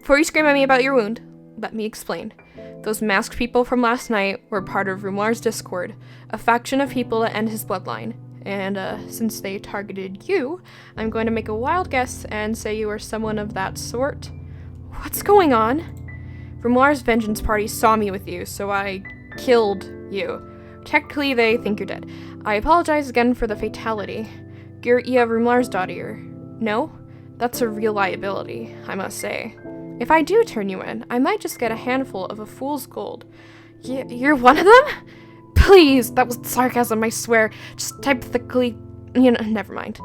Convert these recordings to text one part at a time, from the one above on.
Before you scream at me about your wound, let me explain. Those masked people from last night were part of Rumlar's Discord, a faction of people to end his bloodline. And, since they targeted you, I'm going to make a wild guess and say you are someone of that sort. What's going on? Rumlar's vengeance party saw me with you, so I killed you. Technically, they think you're dead. I apologize again for the fatality. You're Rumlar's daughter. No? That's a real liability, I must say. If I do turn you in, I might just get a handful of a fool's gold. You're one of them? Please, that was sarcasm, I swear. Just hypothetically, never mind.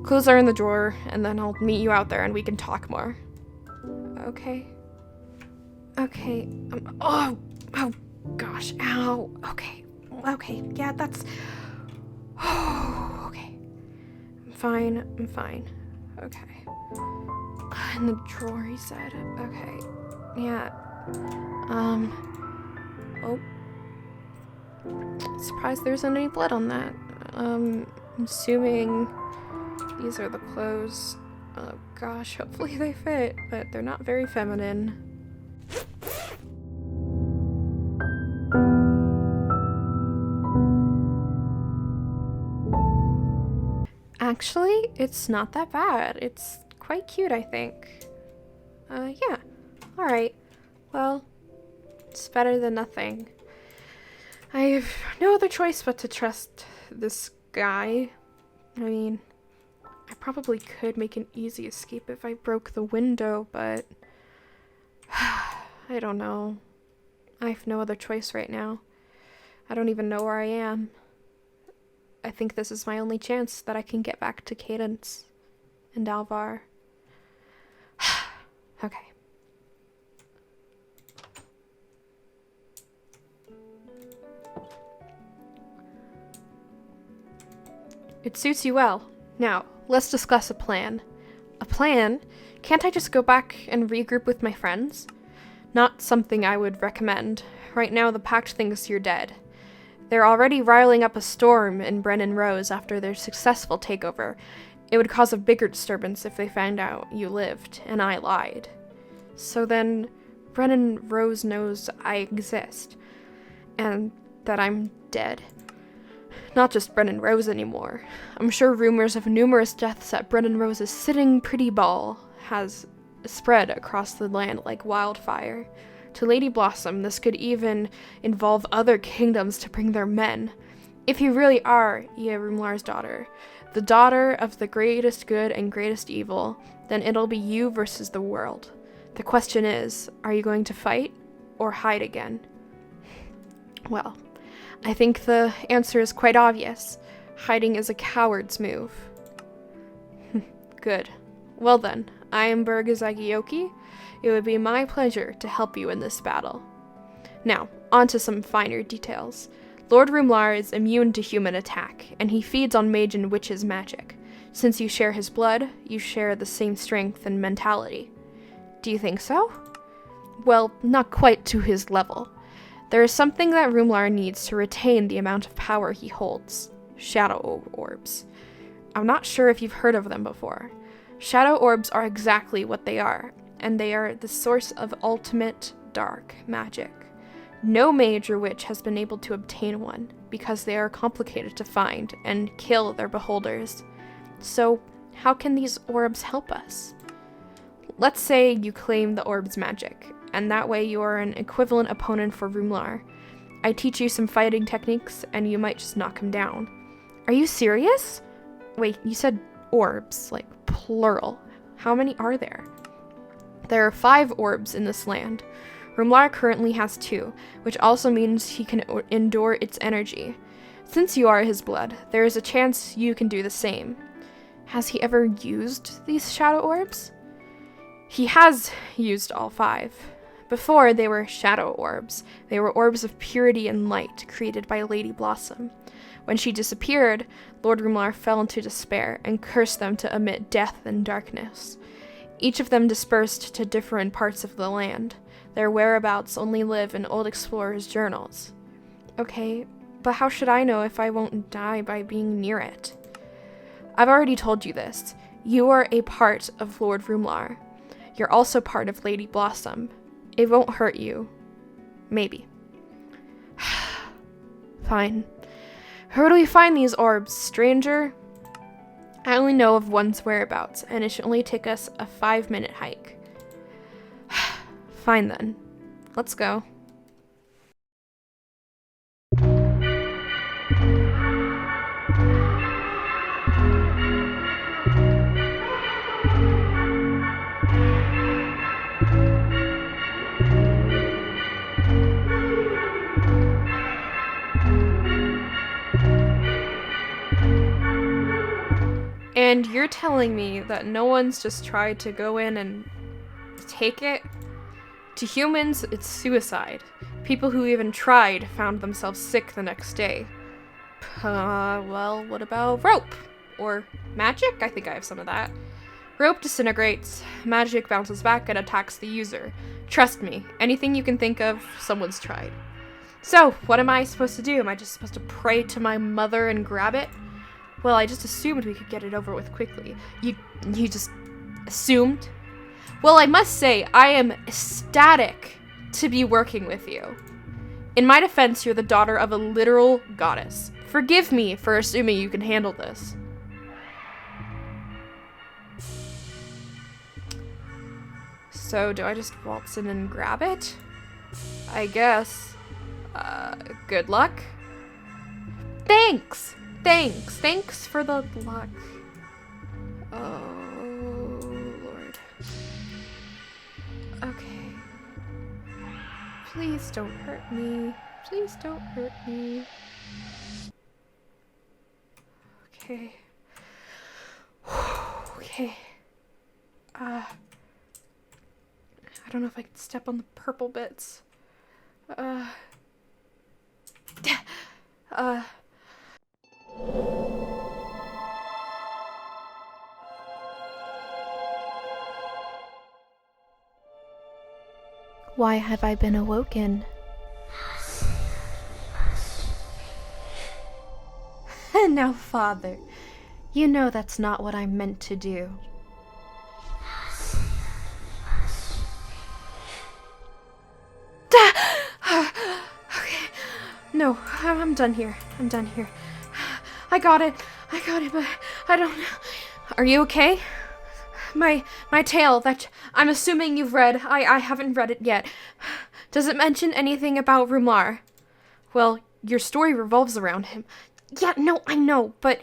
Clothes are in the drawer, and then I'll meet you out there and we can talk more. Okay. Okay, oh gosh, ow, okay, yeah, that's, okay. I'm fine, okay. In the drawer, he said, okay, yeah, oh. Surprised there isn't any blood on that. I'm assuming these are the clothes. Oh gosh, hopefully they fit, but they're not very feminine. Actually, it's not that bad. It's quite cute, I think. Yeah. Alright. Well, it's better than nothing. I have no other choice but to trust this guy. I mean, I probably could make an easy escape if I broke the window, but I don't know. I have no other choice right now. I don't even know where I am. I think this is my only chance that I can get back to Cadence and ALVAR. Okay. It suits you well. Now, let's discuss a plan. A plan? Can't I just go back and regroup with my friends? Not something I would recommend. Right now, the Pact thinks you're dead. They're already riling up a storm in Brennan Rose after their successful takeover. It would cause a bigger disturbance if they found out you lived, and I lied. So then, Brennan Rose knows I exist, and that I'm dead. Not just Brennan Rose anymore. I'm sure rumors of numerous deaths at Brennan Rose's sitting pretty ball has spread across the land like wildfire. To Lady Blossom, this could even involve other kingdoms to bring their men. If you really are Rumlar's daughter, the daughter of the greatest good and greatest evil, then it'll be you versus the world. The question is, are you going to fight or hide again? Well, I think the answer is quite obvious. Hiding is a coward's move. Good. Well then, I am Zagioki. It would be my pleasure to help you in this battle. Now, on to some finer details. Lord Rumlar is immune to human attack, and he feeds on mage and witch's magic. Since you share his blood, you share the same strength and mentality. Do you think so? Well, not quite to his level. There is something that Rumlar needs to retain the amount of power he holds. Shadow orbs. I'm not sure if you've heard of them before. Shadow orbs are exactly what they are, and they are the source of ultimate dark magic. No mage or witch has been able to obtain one, because they are complicated to find and kill their beholders. So, how can these orbs help us? Let's say you claim the orb's magic, and that way you are an equivalent opponent for Rumlar. I teach you some fighting techniques, and you might just knock him down. Are you serious? Wait, you said orbs, like plural. How many are there? There are 5 orbs in this land. Rumlar currently has 2, which also means he can endure its energy. Since you are his blood, there is a chance you can do the same. Has he ever used these shadow orbs? He has used all 5. Before, they were shadow orbs. They were orbs of purity and light created by Lady Blossom. When she disappeared, Lord Rumlar fell into despair and cursed them to emit death and darkness. Each of them dispersed to different parts of the land. Their whereabouts only live in old explorers' journals. Okay, but how should I know if I won't die by being near it? I've already told you this. You are a part of Lord Rumlar. You're also part of Lady Blossom. It won't hurt you. Maybe. Fine. Where do we find these orbs, stranger? I only know of one's whereabouts, and it should only take us a 5-minute hike. Fine then. Let's go. And you're telling me that no one's just tried to go in and take it? To humans, it's suicide. People who even tried found themselves sick the next day. Well, what about rope? Or magic? I think I have some of that. Rope disintegrates, magic bounces back and attacks the user. Trust me, anything you can think of, someone's tried. So, what am I supposed to do? Am I just supposed to pray to my mother and grab it? Well, I just assumed we could get it over with quickly. You just assumed? Well, I must say, I am ecstatic to be working with you. In my defense, you're the daughter of a literal goddess. Forgive me for assuming you can handle this. So, do I just waltz in and grab it? I guess. Good luck? Thanks! Thanks for the luck. Oh, Lord. Okay. Please don't hurt me. Please don't hurt me. Okay. Okay. I don't know if I can step on the purple bits. Why have I been awoken? Now, Father, you know that's not what I meant to do. Okay. No, I'm done here. I'm done here. I got it, but I don't know. Are you okay? My tale that I'm assuming you've read. I haven't read it yet. Does it mention anything about Rumlar? Well, your story revolves around him. Yeah, no, I know, but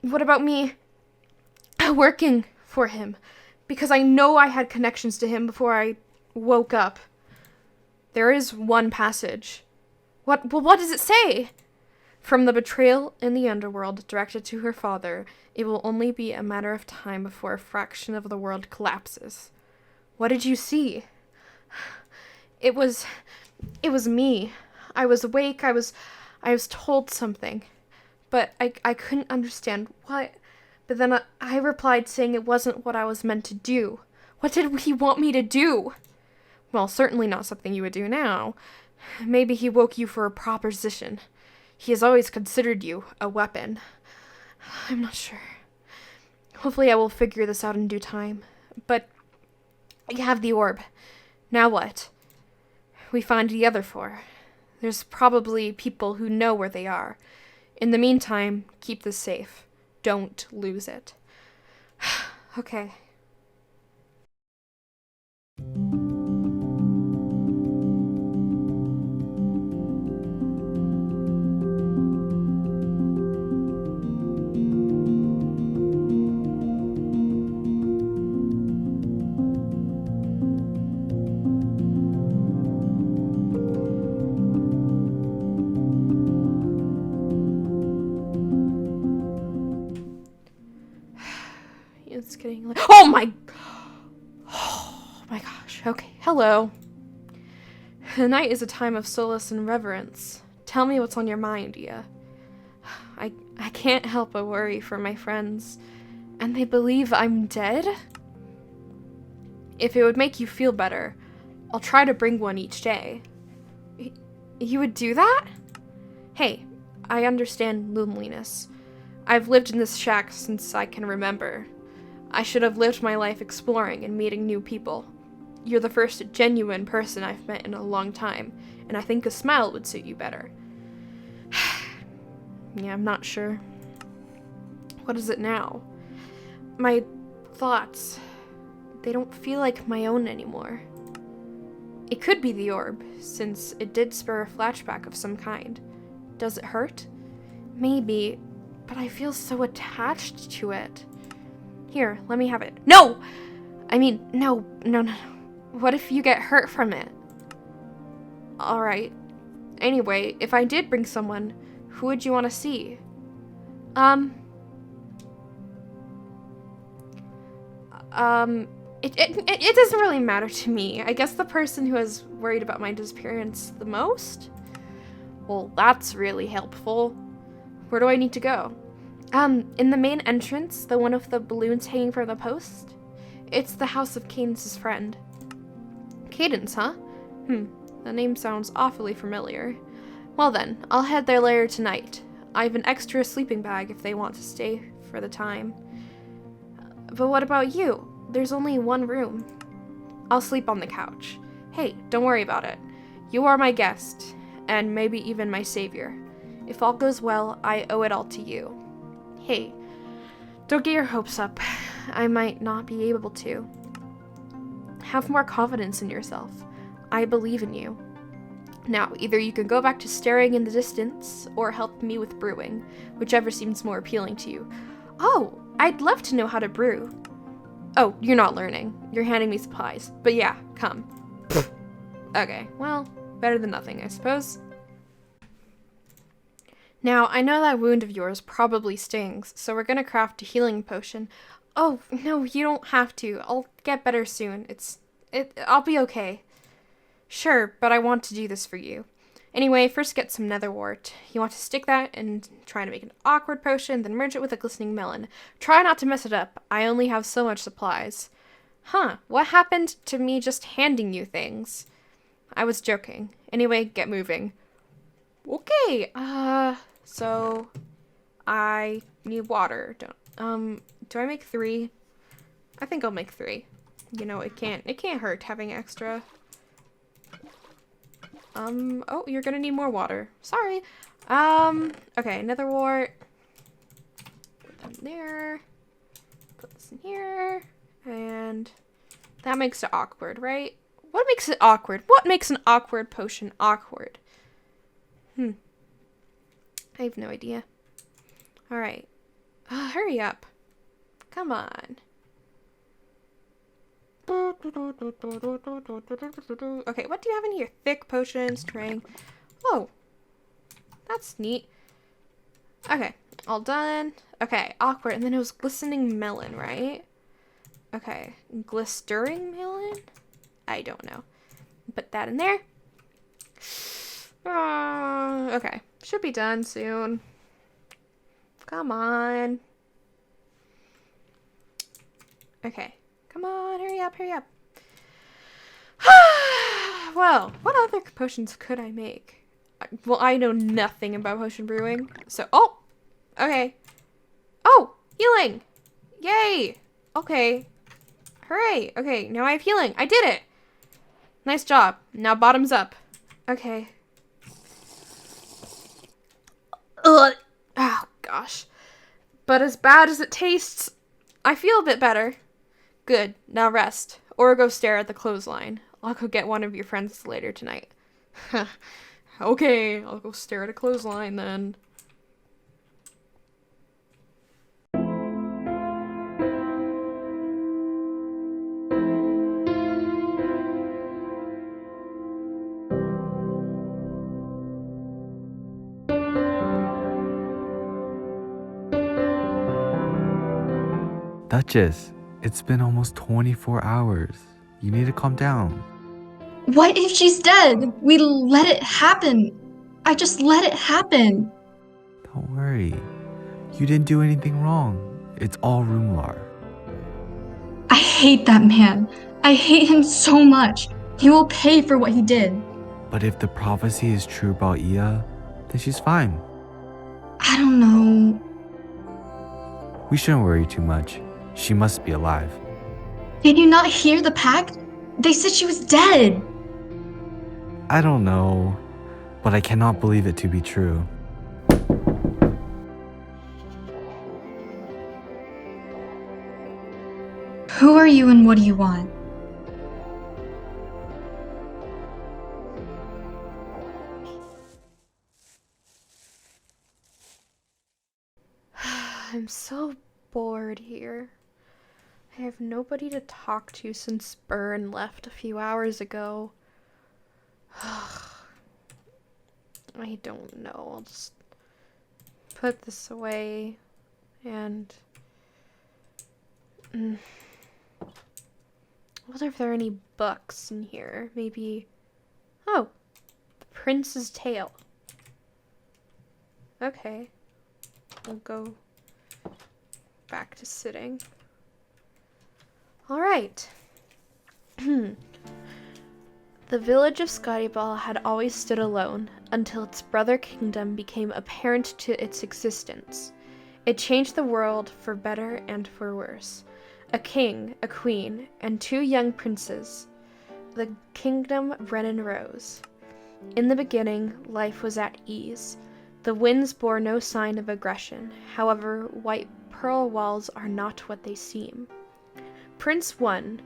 what about me working for him? Because I know I had connections to him before I woke up. There is one passage. What does it say? From the betrayal in the underworld directed to her father, it will only be a matter of time before a fraction of the world collapses. What did you see? It was me. I was awake. I was told something, but I couldn't understand what. But then I replied saying it wasn't what I was meant to do. What did he want me to do? Well, certainly not something you would do now. Maybe he woke you for a proposition. He has always considered you a weapon. I'm not sure. Hopefully I will figure this out in due time. But you have the orb. Now what? We find the other 4. There's probably people who know where they are. In the meantime, keep this safe. Don't lose it. Okay. It's getting like, oh my gosh. Okay, hello. The night is a time of solace and reverence. Tell me what's on your mind, Iya. I can't help but worry for my friends. And they believe I'm dead? If it would make you feel better, I'll try to bring one each day. You would do that? Hey, I understand loneliness. I've lived in this shack since I can remember. I should have lived my life exploring and meeting new people. You're the first genuine person I've met in a long time, and I think a smile would suit you better. Yeah, I'm not sure. What is it now? My thoughts, they don't feel like my own anymore. It could be the orb, since it did spur a flashback of some kind. Does it hurt? Maybe, but I feel so attached to it. Here, let me have it. No! I mean, no. What if you get hurt from it? Alright. Anyway, if I did bring someone, who would you want to see? It doesn't really matter to me. I guess the person who is worried about my disappearance the most? Well, that's really helpful. Where do I need to go? In the main entrance, the one with the balloons hanging from the post. It's the house of Cadence's friend. Cadence, huh? The name sounds awfully familiar. Well then, I'll head there later tonight. I have an extra sleeping bag if they want to stay for the time. But what about you? There's only one room. I'll sleep on the couch. Hey, don't worry about it. You are my guest, and maybe even my savior. If all goes well, I owe it all to you. Hey, don't get your hopes up. I might not be able to. Have more confidence in yourself. I believe in you. Now, either you can go back to staring in the distance, or help me with brewing, whichever seems more appealing to you. Oh, I'd love to know how to brew. Oh, you're not learning. You're handing me supplies. But yeah, come. Okay, well, better than nothing, I suppose. Now, I know that wound of yours probably stings, so we're gonna craft a healing potion. Oh, no, you don't have to. I'll get better soon. I'll be okay. Sure, but I want to do this for you. Anyway, first get some nether wart. You want to stick that and try to make an awkward potion, then merge it with a glistening melon. Try not to mess it up. I only have so much supplies. Huh, what happened to me just handing you things? I was joking. Anyway, get moving. Okay, so I need water. Do I make 3? I think I'll make 3. You know, it can't hurt having extra. Oh, you're gonna need more water. Sorry. Okay, nether wart. Put that in there. Put this in here. And that makes it awkward, right? What makes it awkward? What makes an awkward potion awkward? I have no idea. Alright. Hurry up. Come on. Okay, what do you have in here? Thick potion, string. Whoa. That's neat. Okay, all done. Okay, awkward. And then it was glistening melon, right? Okay, glistering melon? I don't know. Put that in there. Okay, should be done soon. Come on. Okay. Come on, hurry up, hurry up. Well, what other potions could I make? Well, I know nothing about potion brewing. So, oh! Okay. Oh! Healing! Yay! Okay. Hooray! Okay, now I have healing. I did it! Nice job. Now bottoms up. Okay. Ugh. Oh, gosh. But as bad as it tastes, I feel a bit better. Good, now rest, or go stare at the clothesline. I'll go get one of your friends later tonight. Okay, I'll go stare at a clothesline then. Duchess, it's been almost 24 hours. You need to calm down. What if she's dead? We let it happen. I just let it happen. Don't worry. You didn't do anything wrong. It's all Roomlar. I hate that man. I hate him so much. He will pay for what he did. But if the prophecy is true about Iya, then she's fine. I don't know. We shouldn't worry too much. She must be alive. Did you not hear the pact? They said she was dead. I don't know, but I cannot believe it to be true. Who are you and what do you want? I'm so bored here. I have nobody to talk to since Burn left a few hours ago. I don't know. I'll just put this away and... I wonder if there are any books in here. Maybe... Oh! The Prince's Tale. Okay. We'll go back to sitting. Alright. The village of Scottyball had always stood alone until its brother kingdom became apparent to its existence. It changed the world for better and for worse. A king, a queen, and 2 young princes. The kingdom ran and rose. In the beginning, life was at ease. The winds bore no sign of aggression. However, white pearl walls are not what they seem. Prince 1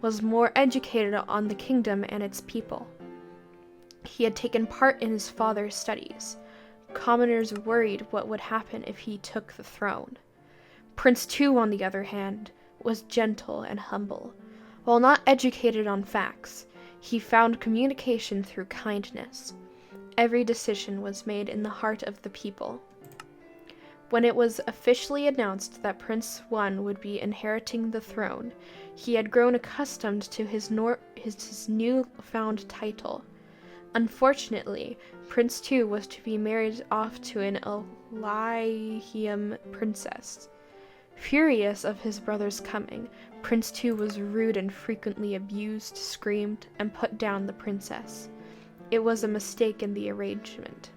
was more educated on the kingdom and its people. He had taken part in his father's studies. Commoners worried what would happen if he took the throne. Prince 2, on the other hand, was gentle and humble. While not educated on facts, he found communication through kindness. Every decision was made in the heart of the people. When it was officially announced that Prince 1 would be inheriting the throne, he had grown accustomed to his newfound title. Unfortunately, Prince 2 was to be married off to an Elysium princess. Furious of his brother's coming, Prince 2 was rude and frequently abused, screamed, and put down the princess. It was a mistake in the arrangement.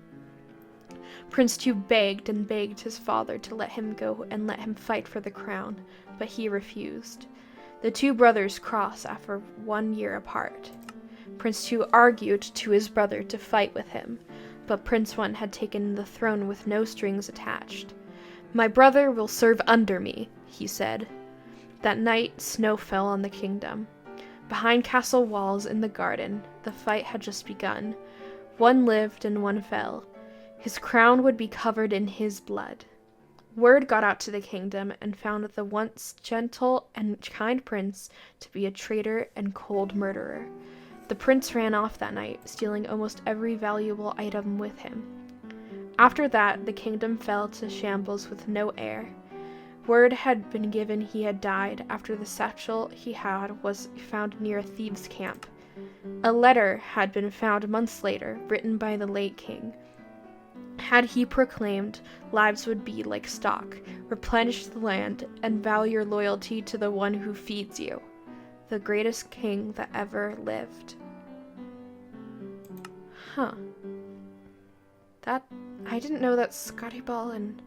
Prince 2 begged and begged his father to let him go and let him fight for the crown, but he refused. The 2 brothers crossed after 1 year apart. Prince 2 argued to his brother to fight with him, but Prince 1 had taken the throne with no strings attached. "My brother will serve under me," he said. That night, snow fell on the kingdom. Behind castle walls in the garden, the fight had just begun. 1 lived and 1 fell. His crown would be covered in his blood. Word got out to the kingdom and found the once gentle and kind prince to be a traitor and cold murderer. The prince ran off that night, stealing almost every valuable item with him. After that, the kingdom fell to shambles with no heir. Word had been given he had died after the satchel he had was found near a thieves' camp. A letter had been found months later, written by the late king. Had he proclaimed, lives would be like stock, replenish the land, and vow your loyalty to the one who feeds you, the greatest king that ever lived. Huh. I didn't know that Scottyball and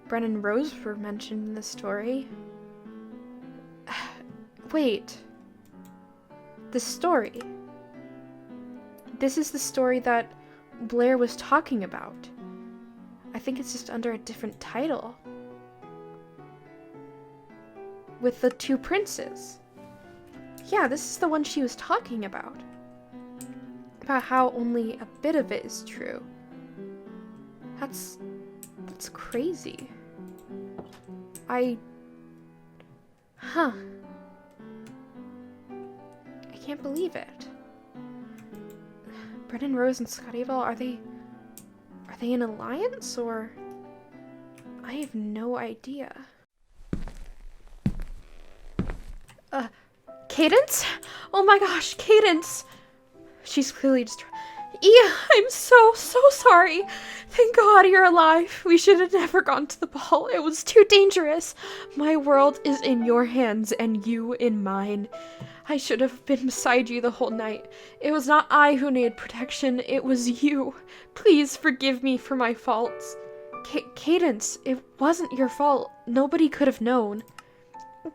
Brennan Rose were mentioned in this story. Wait. The story. This is the story that Blair was talking about. I think it's just under a different title. With the 2 princes. Yeah, this is the one she was talking about. About how only a bit of it is true. That's crazy. I can't believe it. Brennan Rose and Scottyville, are they an alliance, or? I have no idea. Cadence? Oh my gosh, Cadence! She's clearly just... Yeah, I'm so sorry. Thank God you're alive. We should have never gone to the ball. It was too dangerous. My world is in your hands and you in mine. I should have been beside you the whole night. It was not I who needed protection. It was you. Please forgive me for my faults. Cadence, it wasn't your fault. Nobody could have known.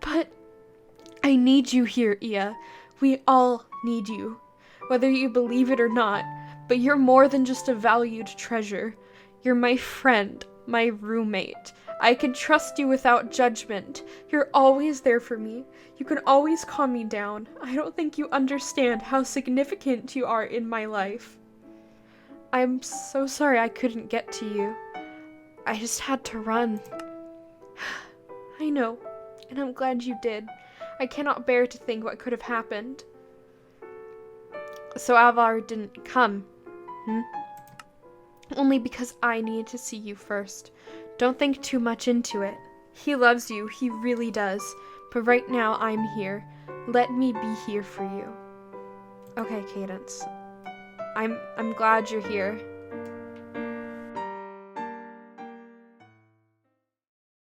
But I need you here, Iya. We all need you. Whether you believe it or not, but you're more than just a valued treasure. You're my friend, my roommate. I can trust you without judgment. You're always there for me. You can always calm me down. I don't think you understand how significant you are in my life. I'm so sorry I couldn't get to you. I just had to run. I know, and I'm glad you did. I cannot bear to think what could have happened. So ALVAR didn't come, Only because I needed to see you first. Don't think too much into it. He loves you, he really does. But right now, I'm here. Let me be here for you. Okay, Cadence. I'm glad you're here.